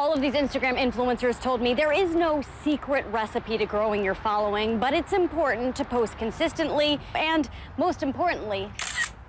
All of these Instagram influencers told me there is no secret recipe to growing your following, but it's important to post consistently and, most importantly,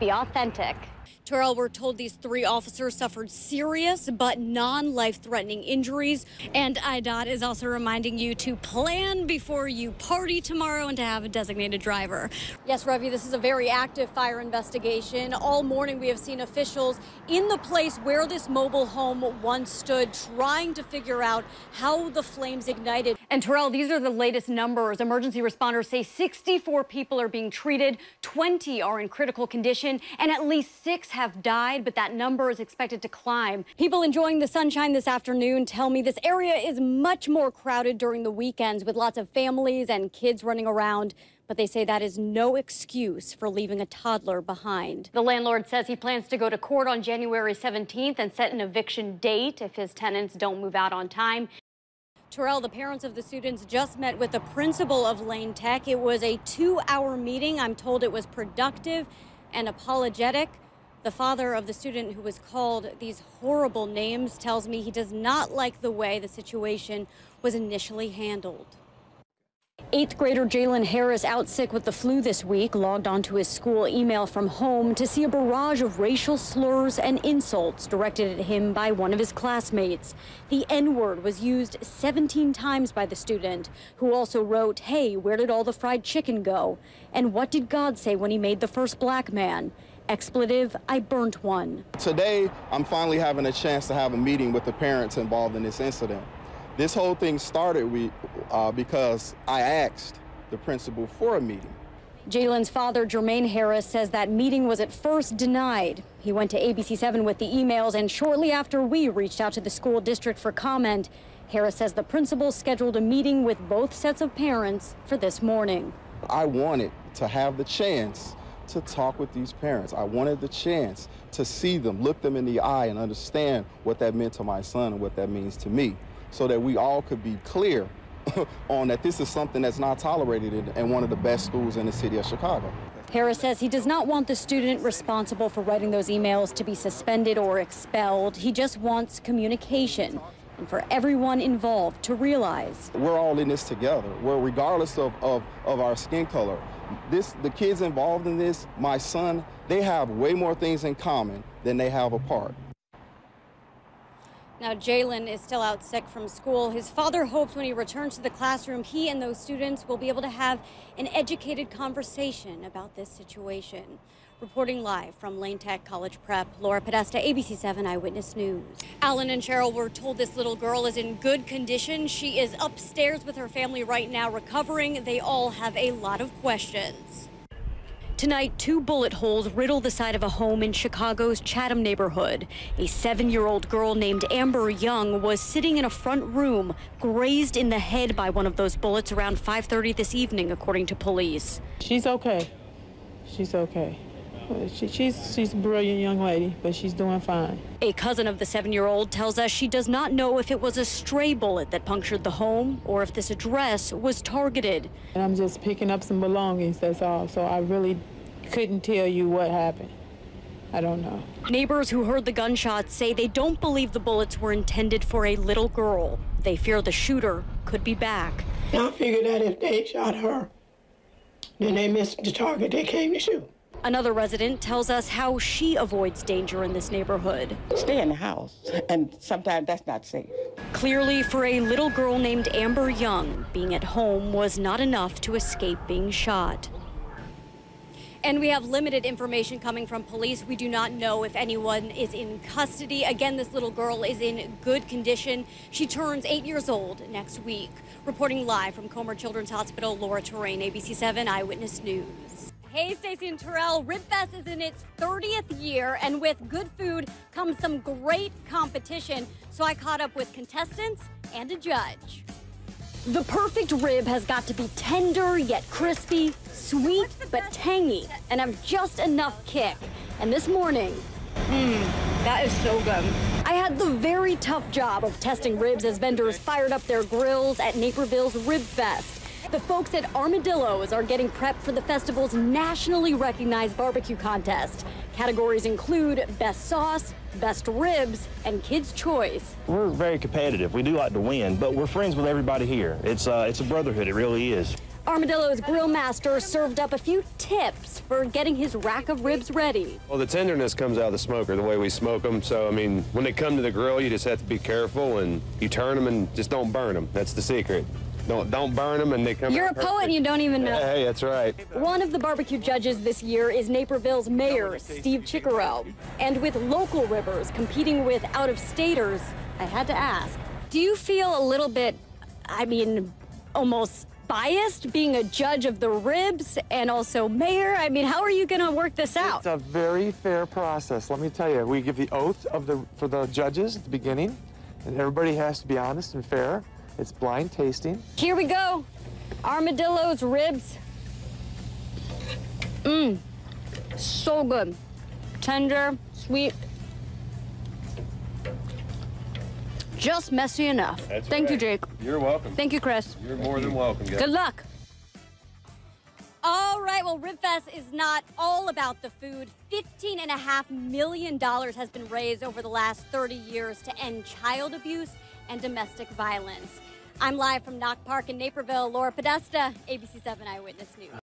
be authentic. Terrell, we're told these 3 officers suffered serious but non-life-threatening injuries. And IDOT is also reminding you to plan before you party tomorrow and to have a designated driver. Yes, Ravi, this is a very active fire investigation. All morning we have seen officials in the place where this mobile home once stood trying to figure out how the flames ignited. And Terrell, these are the latest numbers. Emergency responders say 64 people are being treated, 20 are in critical condition, and at least 6 have died, but that number is expected to climb. People enjoying the sunshine this afternoon tell me this area is much more crowded during the weekends with lots of families and kids running around, but they say that is no excuse for leaving a toddler behind. The landlord says he plans to go to court on January 17th and set an eviction date if his tenants don't move out on time. Terrell, the parents of the students just met with the principal of Lane Tech. It was a 2-hour meeting. I'm told it was productive and apologetic. The father of the student who was called these horrible names tells me he does not like the way the situation was initially handled. 8th grader Jalen Harris, out sick with the flu this week, logged onto his school email from home to see a barrage of racial slurs and insults directed at him by one of his classmates. The N-word was used 17 times by the student, who also wrote, "Hey, where did all the fried chicken go? And what did God say when he made the first black man? Expletive, I burnt one." Today, I'm finally having a chance to have a meeting with the parents involved in this incident. This whole thing started because I asked the principal for a meeting. Jalen's father, Jermaine Harris, says that meeting was at first denied. He went to ABC7 with the emails, and shortly after we reached out to the school district for comment, Harris says the principal scheduled a meeting with both sets of parents for this morning. I wanted to have the chance to talk with these parents. I wanted the chance to see them, look them in the eye, and understand what that meant to my son and what that means to me, so that we all could be clear on that this is something that's not tolerated in one of the best schools in the city of Chicago. Harris says he does not want the student responsible for writing those emails to be suspended or expelled. He just wants communication and for everyone involved to realize we're all in this together. We're regardless of our skin color. The kids involved in this, my son, they have way more things in common than they have apart. Now, Jalen is still out sick from school. His father hopes when he returns to the classroom, he and those students will be able to have an educated conversation about this situation. Reporting live from Lane Tech College Prep, Laura Podesta, ABC7 Eyewitness News. Alan and Cheryl were told this little girl is in good condition. She is upstairs with her family right now recovering. They all have a lot of questions. Tonight, 2 bullet holes riddle the side of a home in Chicago's Chatham neighborhood. A 7-year-old girl named Amber Young was sitting in a front room, grazed in the head by one of those bullets around 5:30 this evening, according to police. She's okay. She's okay. She's a brilliant young lady, but she's doing fine. A cousin of the 7-year-old tells us she does not know if it was a stray bullet that punctured the home or if this address was targeted. And I'm just picking up some belongings, that's all. So I really couldn't tell you what happened. I don't know. Neighbors who heard the gunshots say they don't believe the bullets were intended for a little girl. They fear the shooter could be back. I figured that if they shot her, then they missed the target they came to shoot. Another resident tells us how she avoids danger in this neighborhood. Stay in the house, and sometimes that's not safe. Clearly, for a little girl named Amber Young, being at home was not enough to escape being shot. And we have limited information coming from police. We do not know if anyone is in custody. Again, this little girl is in good condition. She turns 8 years old next week. Reporting live from Comer Children's Hospital, Laura Terrain, ABC7 Eyewitness News. Hey, Stacey and Terrell, Ribfest is in its 30th year, and with good food comes some great competition. So I caught up with contestants and a judge. The perfect rib has got to be tender yet crispy, sweet but tangy, and have just enough kick. And this morning, that is so good. I had the very tough job of testing ribs as vendors fired up their grills at Naperville's Rib Fest. The folks at Armadillo's are getting prepped for the festival's nationally recognized barbecue contest. Categories include Best Sauce, Best Ribs, and Kids' Choice. We're very competitive. We do like to win, but we're friends with everybody here. It's a brotherhood, it really is. Armadillo's grill master served up a few tips for getting his rack of ribs ready. Well, the tenderness comes out of the smoker, the way we smoke them. So, I mean, when they come to the grill, you just have to be careful, and you turn them and just don't burn them. That's the secret. Don't burn them, and they come You're out a poet perfect. and you don't even know. Hey, that's right. One of the barbecue judges this year is Naperville's mayor, Steve Chickero. And with local ribbers competing with out-of-staters, I had to ask, do you feel a little bit, I mean, almost biased being a judge of the ribs and also mayor? I mean, how are you going to work this out? It's a very fair process. Let me tell you, we give the oath for the judges at the beginning, and everybody has to be honest and fair. It's blind tasting. Here we go. Armadillo's ribs. So good. Tender, sweet. Just messy enough. Thank you, Jake. You're welcome. Thank you, Chris. You're more than welcome, guys. Good luck. All right, well, RibFest is not all about the food. $15.5 million has been raised over the last 30 years to end child abuse and domestic violence. I'm live from Knock Park in Naperville. Laura Podesta, ABC 7 Eyewitness News.